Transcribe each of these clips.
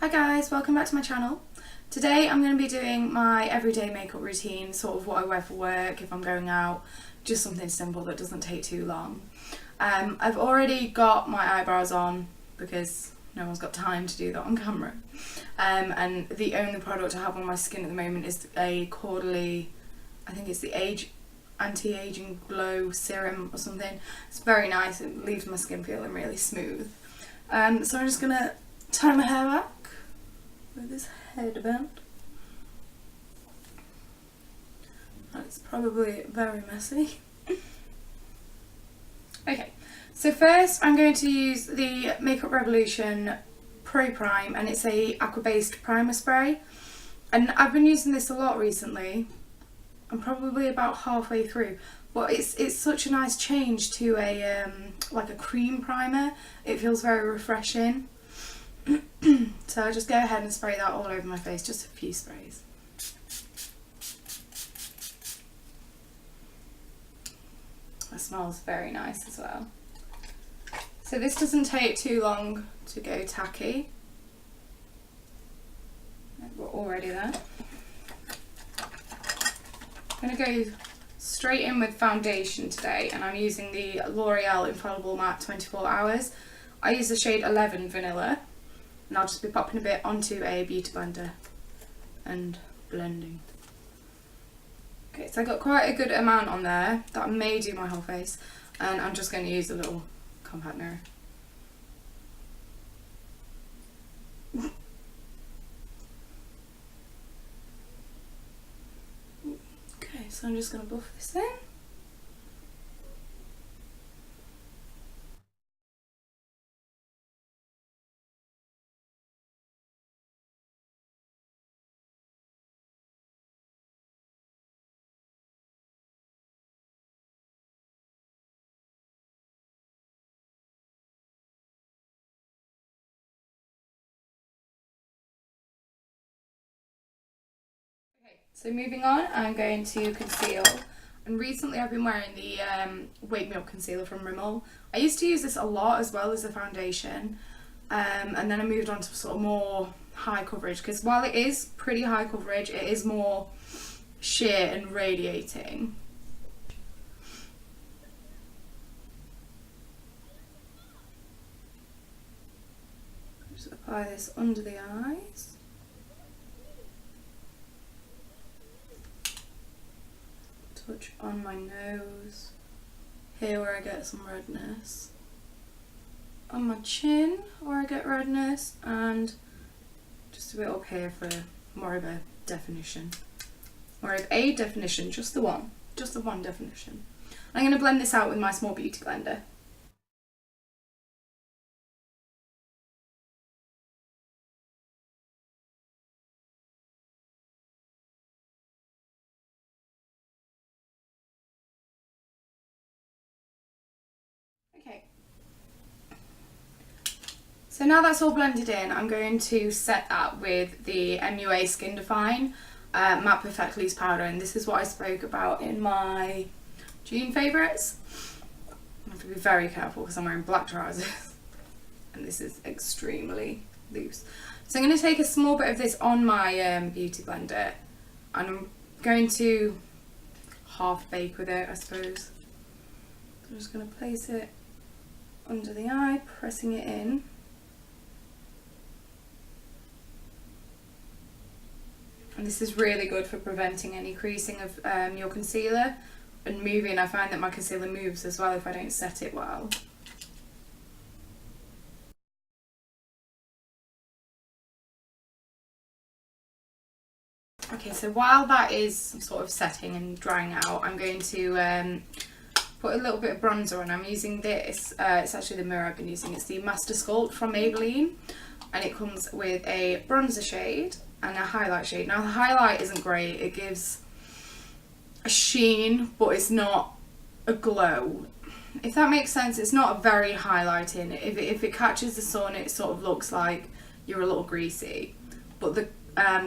Hi guys, welcome back to my channel. Today I'm going to be doing my everyday makeup routine, sort of what I wear for work, if I'm going out, just something simple that doesn't take too long. I've already got my eyebrows on because no one's got time to do that on camera. And the only product I have on my skin at the moment is a Caudalie, I think it's the Anti-Aging Glow Serum or something. It's very nice, it leaves my skin feeling really smooth. So I'm just going to tie my hair back with this headband. That's probably very messy. Okay, so first I'm going to use the Makeup Revolution Pro Prime, and it's a aqua based primer spray, and I've been using this a lot recently. I'm probably about halfway through, but it's such a nice change to a like a cream primer. It feels very refreshing. So I just go ahead and spray that all over my face, just a few sprays. It smells very nice as well. So this doesn't take too long to go tacky. We're already there. I'm going to go straight in with foundation today, and I'm using the L'Oreal Infallible Matte 24 Hours. I use the shade 11 Vanilla, and I'll just be popping a bit onto a beauty blender and blending. Okay, so I got quite a good amount on there that may do my whole face, and I'm just going to use a little compact mirror. Okay, so I'm just going to buff this in. So moving on, I'm going to conceal, and recently I've been wearing the Wake Me Up concealer from Rimmel. I used to use this a lot as well as the foundation, and then I moved on to sort of more high coverage, because while it is pretty high coverage, it is more sheer and radiating. Just apply this under the eyes. Touch on my nose, here where I get some redness, on my chin where I get redness, and just a bit up here for more of a definition. More of a definition, just the one definition. I'm going to blend this out with my small beauty blender. Okay, so now that's all blended in, I'm going to set that with the MUA Skin Define Matte Perfect Loose Powder, and this is what I spoke about in my June favourites. I have to be very careful because I'm wearing black trousers and this is extremely loose. So I'm going to take a small bit of this on my beauty blender, and I'm going to half bake with it, I suppose. So I'm just going to place it under the eye, pressing it in. And this is really good for preventing any creasing of your concealer and moving. I find that my concealer moves as well if I don't set it well. Okay, so while that is sort of setting and drying out, I'm going to put a little bit of bronzer on. I'm using this, it's actually the mirror I've been using, it's the Master Sculpt from Maybelline, and it comes with a bronzer shade and a highlight shade. Now the highlight isn't great, it gives a sheen but it's not a glow, if that makes sense. It's not very highlighting. If it catches the sun, it sort of looks like you're a little greasy, but the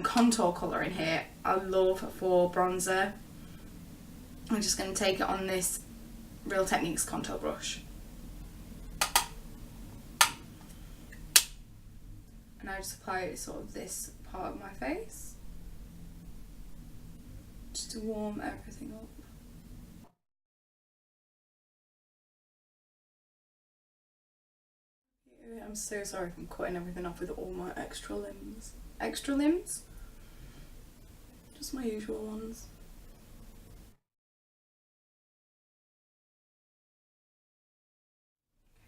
contour colour in here I love for bronzer. I'm just going to take it on this Real Techniques contour brush. and I just apply it sort of this part of my face, just to warm everything up. I'm so sorry if I'm cutting everything off with all my extra limbs. Extra limbs? Just my usual ones.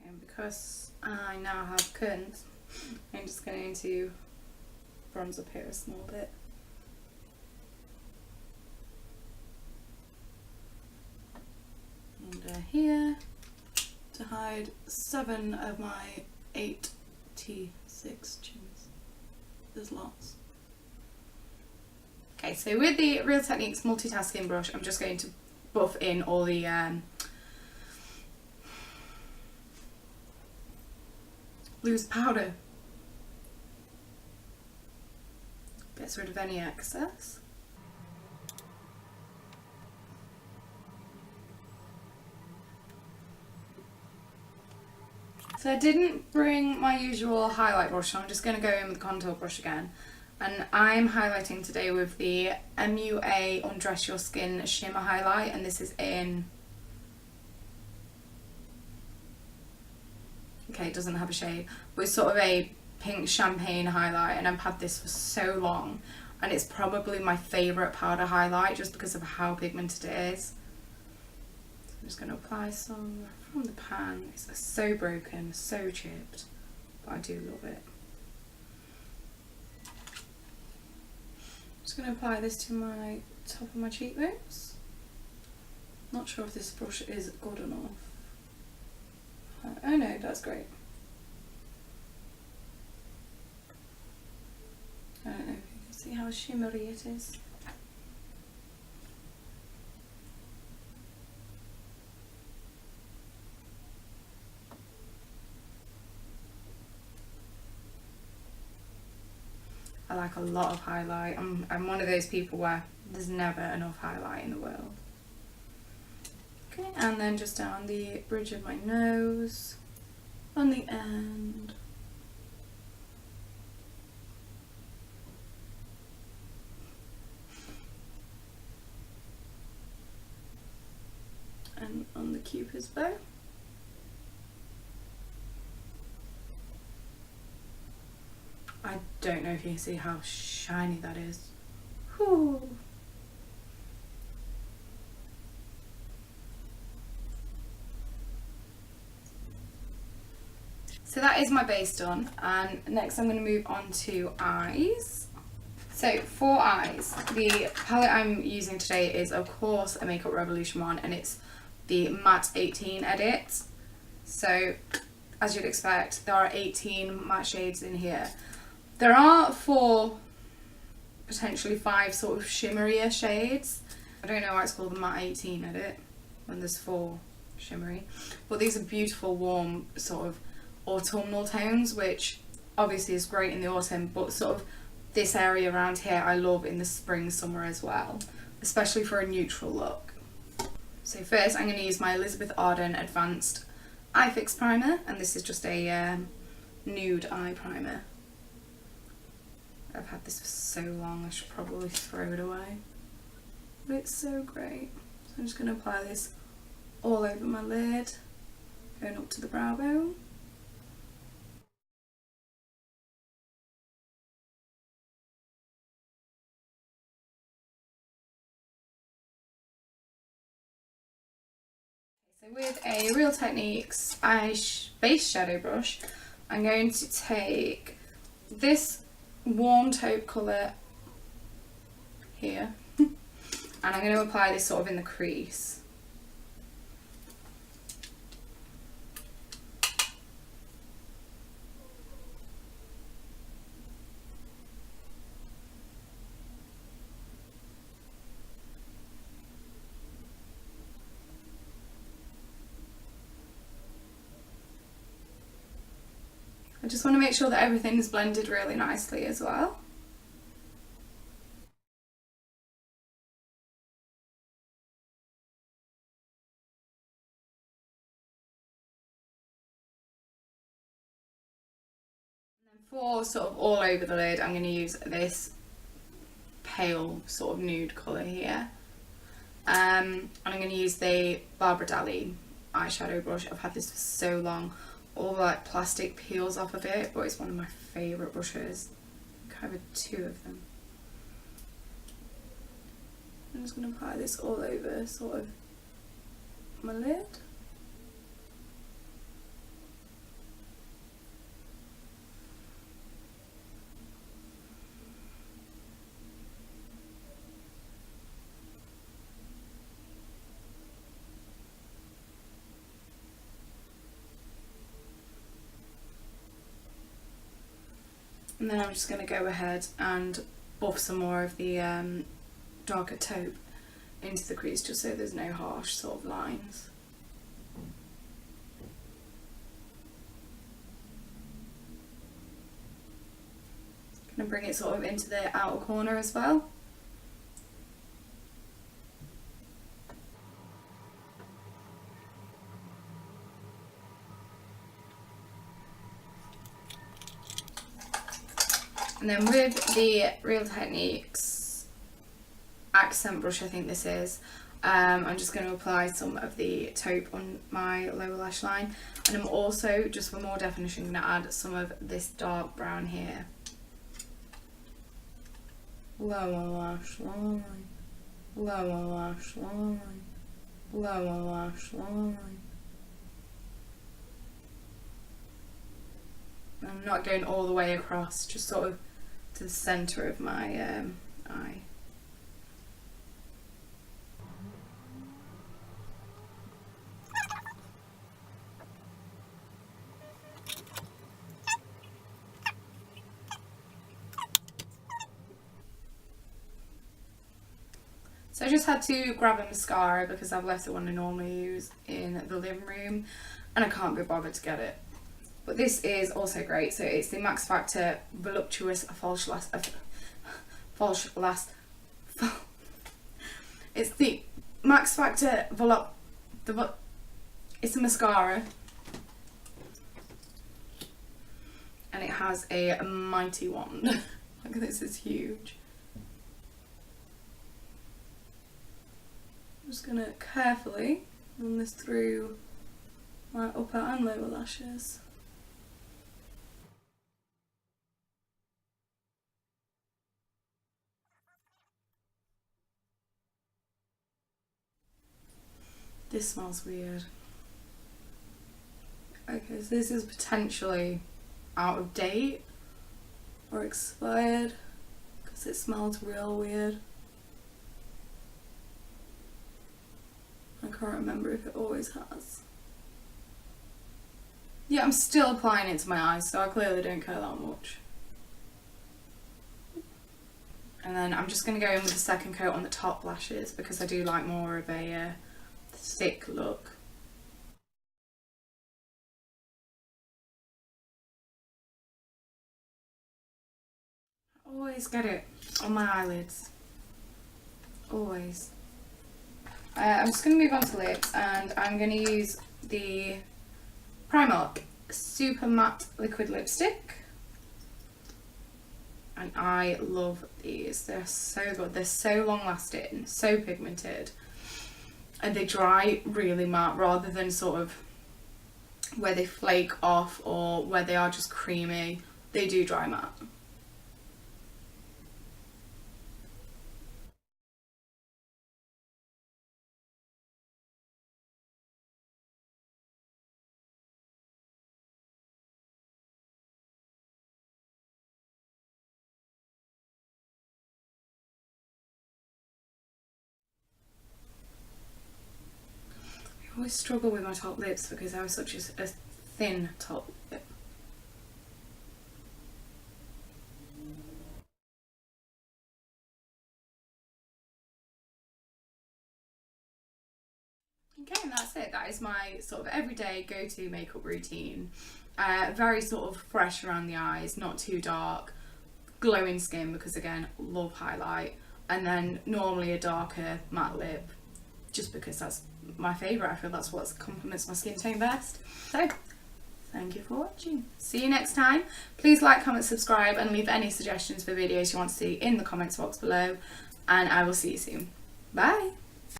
Okay, and because I now have curtains, I'm just going to bronze up here a small bit. Under here to hide 7 of my 8 T6 chins. There's lots. Okay, so with the Real Techniques multitasking brush, I'm just going to buff in all the loose powder. Gets rid of any excess. So I didn't bring my usual highlight brush, so I'm just going to go in with the contour brush again. And I'm highlighting today with the MUA Undress Your Skin Shimmer Highlight, and this is in... Okay, it doesn't have a shade, but it's sort of a pink champagne highlight, and I've had this for so long, and it's probably my favourite powder highlight just because of how pigmented it is. So I'm just going to apply some from the pan. It's so broken, so chipped, but I do love it. Just going to apply this to my top of my cheekbones. Not sure if this brush is good enough. Oh no, that's great. I don't know if you can see how shimmery it is. I like a lot of highlight. I'm one of those people where there's never enough highlight in the world. Okay, and then just down the bridge of my nose, on the end. And on the Cupid's bow. I don't know if you can see how shiny that is. Whew. So that is my base done, and next I'm going to move on to eyes. So for eyes, the palette I'm using today is of course a Makeup Revolution one, and it's the Matte 18 edit. So as you'd expect, there are 18 matte shades in here. There are 4, potentially 5 sort of shimmerier shades. I don't know why it's called the Matte 18 edit when there's 4 shimmery, but these are beautiful warm sort of autumnal tones, which obviously is great in the autumn, but sort of this area around here I love in the spring, summer as well, especially for a neutral look. So first I'm going to use my Elizabeth Arden Advanced Eye Fix Primer, and this is just a nude eye primer. I've had this for so long, I should probably throw it away, but it's so great. So I'm just going to apply this all over my lid, going up to the brow bone. So with a Real Techniques base shadow brush, I'm going to take this warm taupe colour here and I'm going to apply this sort of in the crease. I just want to make sure that everything is blended really nicely as well. For sort of all over the lid, I'm going to use this pale sort of nude colour here. And I'm going to use the Barbara Daly eyeshadow brush. I've had this for so long. All the like plastic peels off of it, but it's one of my favourite brushes. I have 2 of them. I'm just going to apply this all over sort of my lid. And then I'm just going to go ahead and buff some more of the darker taupe into the crease, just so there's no harsh sort of lines. Going to bring it sort of into the outer corner as well. And then with the Real Techniques accent brush, I think this is, I'm just going to apply some of the taupe on my lower lash line. And I'm also, just for more definition, going to add some of this dark brown here. Lower lash line, lower lash line, lower lash line. I'm not going all the way across, just sort of to the centre of my eye. So I just had to grab a mascara because I've left the one I normally use in the living room and I can't be bothered to get it. But this is also great. So it's the Max Factor Voluptuous False Last. It's the Max Factor it's a mascara, and it has a mighty wand. Look, this is huge. I'm just gonna carefully run this through my upper and lower lashes. This smells weird. Okay, so this is potentially out of date or expired because it smells real weird. I can't remember if it always has. Yeah, I'm still applying it to my eyes, so I clearly don't care that much. And then I'm just going to go in with a second coat on the top lashes because I do like more of a thick look. I always get it on my eyelids. Always. I'm just going to move on to lips, and I'm going to use the Primark Super Matte Liquid Lipstick. And I love these. They're so good. They're so long lasting, so pigmented. And they dry really matte rather than sort of where they flake off or where they are just creamy. They do dry matte. I always struggle with my top lips because I have such a thin top lip. Okay, and that's it. That is my sort of everyday go-to makeup routine. Very sort of fresh around the eyes, not too dark, glowing skin because again, love highlight, and then normally a darker matte lip just because that's my favourite. I feel that's what complements my skin tone best. So Thank you for watching. See you next time. Please like, comment, subscribe, and leave any suggestions for videos you want to see in the comments box below. And I will see you soon. Bye.